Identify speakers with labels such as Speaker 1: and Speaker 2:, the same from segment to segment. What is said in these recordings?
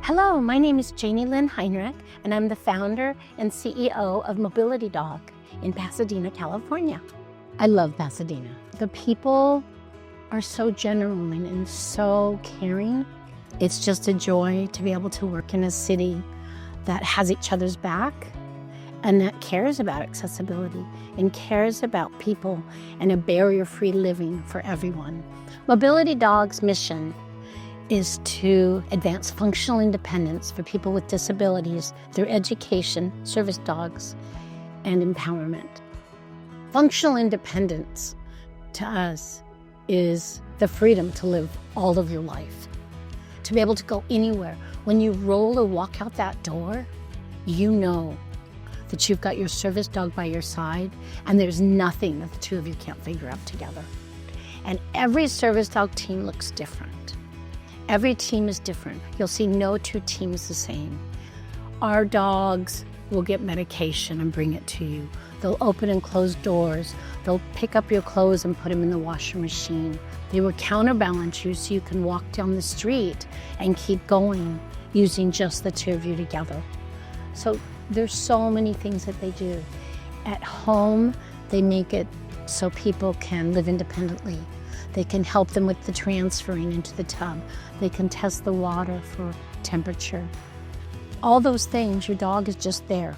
Speaker 1: Hello, my name is Janie Lynn Heinrich, and I'm the founder and CEO of Mobility Dog in Pasadena, California. I love Pasadena. The people are so genuine and so caring. It's just a joy to be able to work in a city that has each other's back and that cares about accessibility and cares about people and a barrier-free living for everyone. Mobility Dog's mission is to advance functional independence for people with disabilities through education, service dogs, and empowerment. Functional independence to us is the freedom to live all of your life, to be able to go anywhere. When you roll or walk out that door, you know that you've got your service dog by your side, and there's nothing that the two of you can't figure out together. And every service dog team looks different. Every team is different. You'll see no two teams the same. Our dogs will get medication and bring it to you. They'll open and close doors. They'll pick up your clothes and put them in the washing machine. They will counterbalance you so you can walk down the street and keep going using just the two of you together. So there's so many things that they do. At home, they make it so people can live independently. They can help them with the transferring into the tub. They can test the water for temperature. All those things, your dog is just there.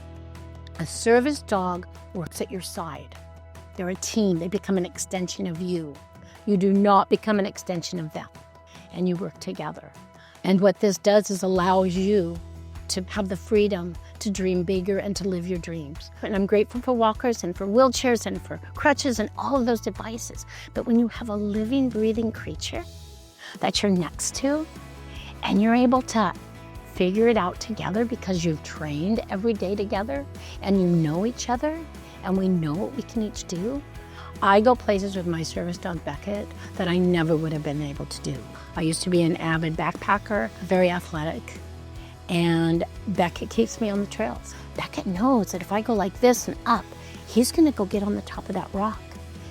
Speaker 1: A service dog works at your side. They're a team. They become an extension of you. You do not become an extension of them, and you work together. And what this does is allows you to have the freedom to dream bigger and to live your dreams. And I'm grateful for walkers and for wheelchairs and for crutches and all of those devices. But when you have a living, breathing creature that you're next to and you're able to figure it out together because you've trained every day together and you know each other and we know what we can each do, I go places with my service dog Beckett that I never would have been able to do. I used to be an avid backpacker, very athletic, and Beckett keeps me on the trails. Beckett knows that if I go like this and up, he's gonna go get on the top of that rock.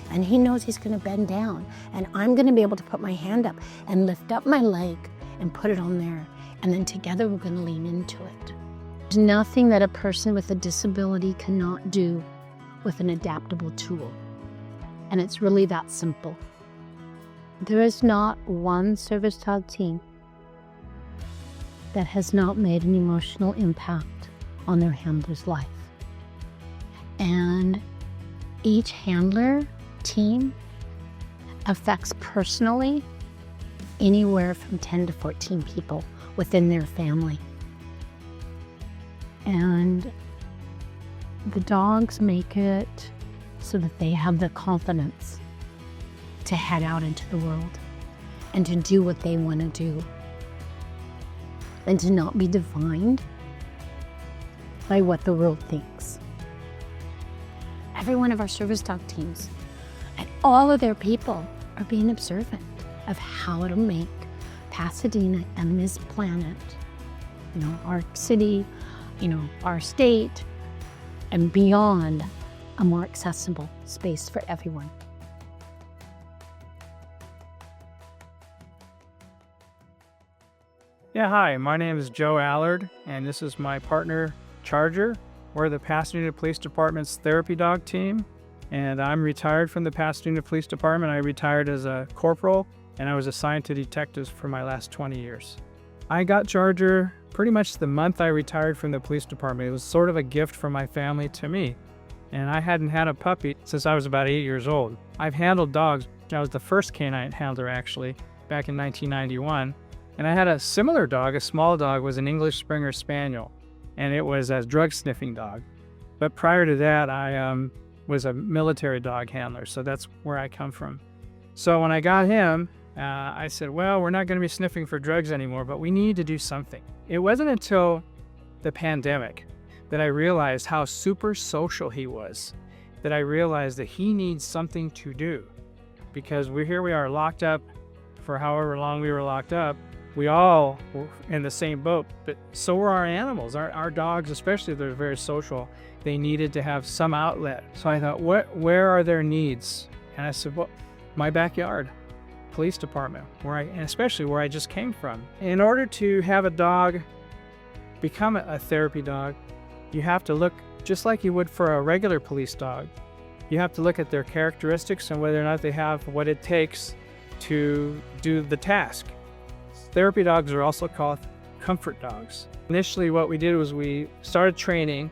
Speaker 1: And he knows he's gonna bend down. And I'm gonna be able to put my hand up and lift up my leg and put it on there. And then together we're gonna lean into it. There's nothing that a person with a disability cannot do with an adaptable tool. And it's really that simple. There is not one service dog team that has not made an emotional impact on their handler's life. And each handler team affects personally anywhere from 10 to 14 people within their family. And the dogs make it so that they have the confidence to head out into the world and to do what they want to do, and to not be defined by what the world thinks. Every one of our service dog teams and all of their people are being observant of how to make Pasadena and this planet, our city, our state, and beyond, a more accessible space for everyone.
Speaker 2: Yeah, hi, my name is Joe Allard, and this is my partner, Charger. We're the Pasadena Police Department's therapy dog team, and I'm retired from the Pasadena Police Department. I retired as a corporal, and I was assigned to detectives for my last 20 years. I got Charger pretty much the month I retired from the police department. It was sort of a gift from my family to me, and I hadn't had a puppy since I was about 8 years old. I've handled dogs. I was the first canine handler, actually, back in 1991. And I had a similar dog, a small dog, was an English Springer Spaniel, and it was a drug sniffing dog. But prior to that, I was a military dog handler, so that's where I come from. So when I got him, I said, well, we're not going to be sniffing for drugs anymore, but we need to do something. It wasn't until the pandemic that I realized how super social he was, that I realized that he needs something to do, because we are locked up for however long we were locked up. We all were in the same boat, but so were our animals. Our dogs, especially, they're very social. They needed to have some outlet. So I thought, where are their needs? And I said, well, my backyard, police department, and especially where I just came from. In order to have a dog become a therapy dog, you have to look just like you would for a regular police dog. You have to look at their characteristics and whether or not they have what it takes to do the task. Therapy dogs are also called comfort dogs. Initially, what we did was we started training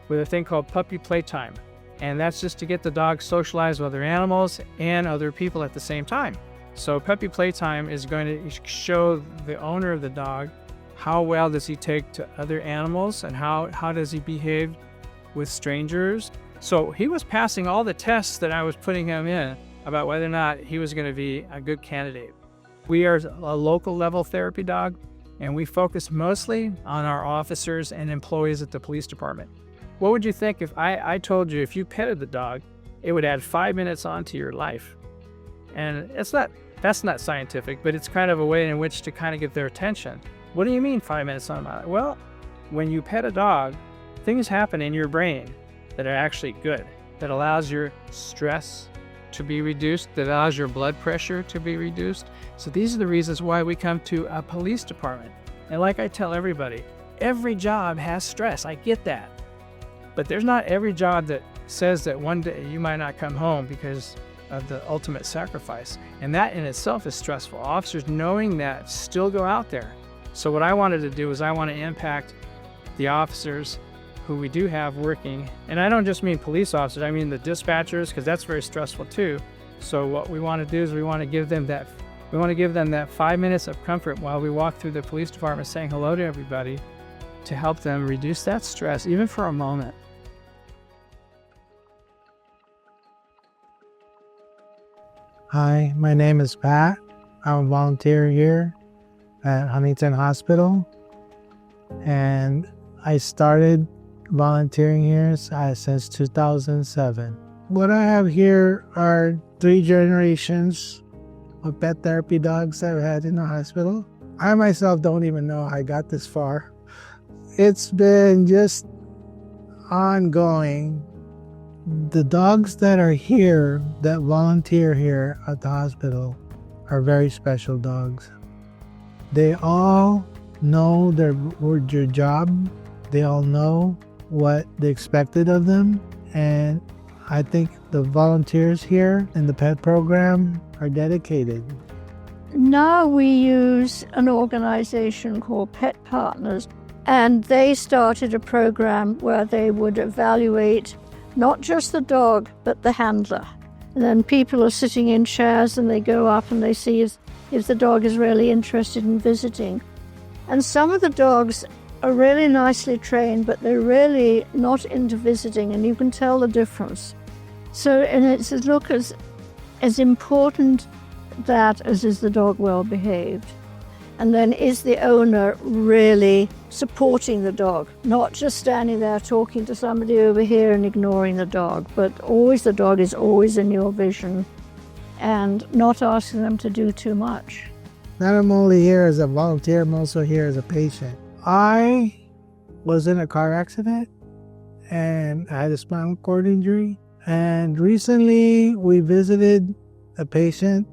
Speaker 2: with a thing called puppy playtime. And that's just to get the dog socialized with other animals and other people at the same time. So puppy playtime is going to show the owner of the dog how well does he take to other animals and how does he behave with strangers. So he was passing all the tests that I was putting him in about whether or not he was going to be a good candidate. We are a local level therapy dog, and we focus mostly on our officers and employees at the police department. What would you think if I told you if you petted the dog, it would add 5 minutes onto your life? And that's not scientific, but it's kind of a way in which to kind of get their attention. What do you mean 5 minutes on my life? Well, when you pet a dog, things happen in your brain that are actually good, that allows your stress to be reduced, that allows your blood pressure to be reduced. So these are the reasons why we come to a police department. And like I tell everybody, every job has stress. I get that. But there's not every job that says that one day you might not come home because of the ultimate sacrifice. And that in itself is stressful. Officers knowing that still go out there. So what I wanted to do is I want to impact the officers who we do have working. And I don't just mean police officers, I mean the dispatchers, because that's very stressful too. So what we want to do is we want to give them that 5 minutes of comfort while we walk through the police department saying hello to everybody to help them reduce that stress, even for a moment.
Speaker 3: Hi, my name is Pat. I'm a volunteer here at Huntington Hospital, and I started volunteering here since 2007. What I have here are 3 generations of pet therapy dogs I've had in the hospital. I myself don't even know I got this far. It's been just ongoing. The dogs that are here, that volunteer here at the hospital, are very special dogs. They all know their job. They all know what they expected of them. And I think the volunteers here in the pet program are dedicated.
Speaker 4: Now we use an organization called Pet Partners, and they started a program where they would evaluate not just the dog, but the handler. And then people are sitting in chairs and they go up and they see if the dog is really interested in visiting. And some of the dogs are really nicely trained, but they're really not into visiting, and you can tell the difference. So, and it's as important that as is the dog well behaved. And then is the owner really supporting the dog, not just standing there talking to somebody over here and ignoring the dog, but always the dog is always in your vision and not asking them to do too much.
Speaker 3: Not I'm only here as a volunteer, I'm also here as a patient. I was in a car accident and I had a spinal cord injury. And recently we visited a patient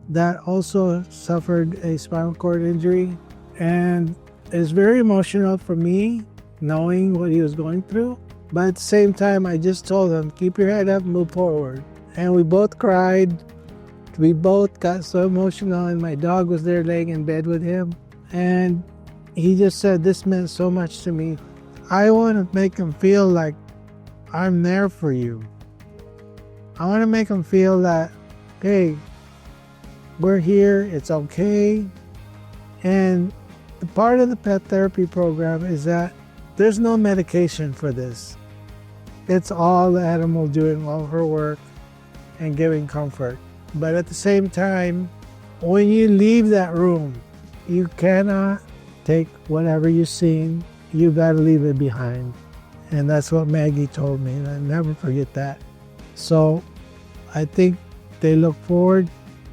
Speaker 3: that also suffered a spinal cord injury, and it's very emotional for me knowing what he was going through. But at the same time, I just told him, keep your head up, move forward. And we both cried. We both got so emotional, and my dog was there laying in bed with him. And he just said, this meant so much to me. I want to make him feel like I'm there for you. I want to make him feel that, hey, we're here, it's okay. And the part of the pet therapy program is that there's no medication for this. It's all the animal doing all her work and giving comfort. But at the same time, when you leave that room, you cannot take whatever you've seen you got to leave it behind. And that's what Maggie told me, and I'll never forget that. So I think they look forward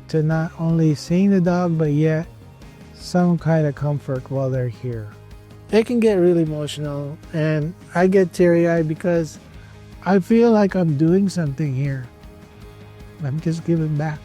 Speaker 3: to not only seeing the dog, but yet some kind of comfort while they're here. It can get really emotional, and I get teary-eyed because I feel like I'm doing something here. I'm just giving back.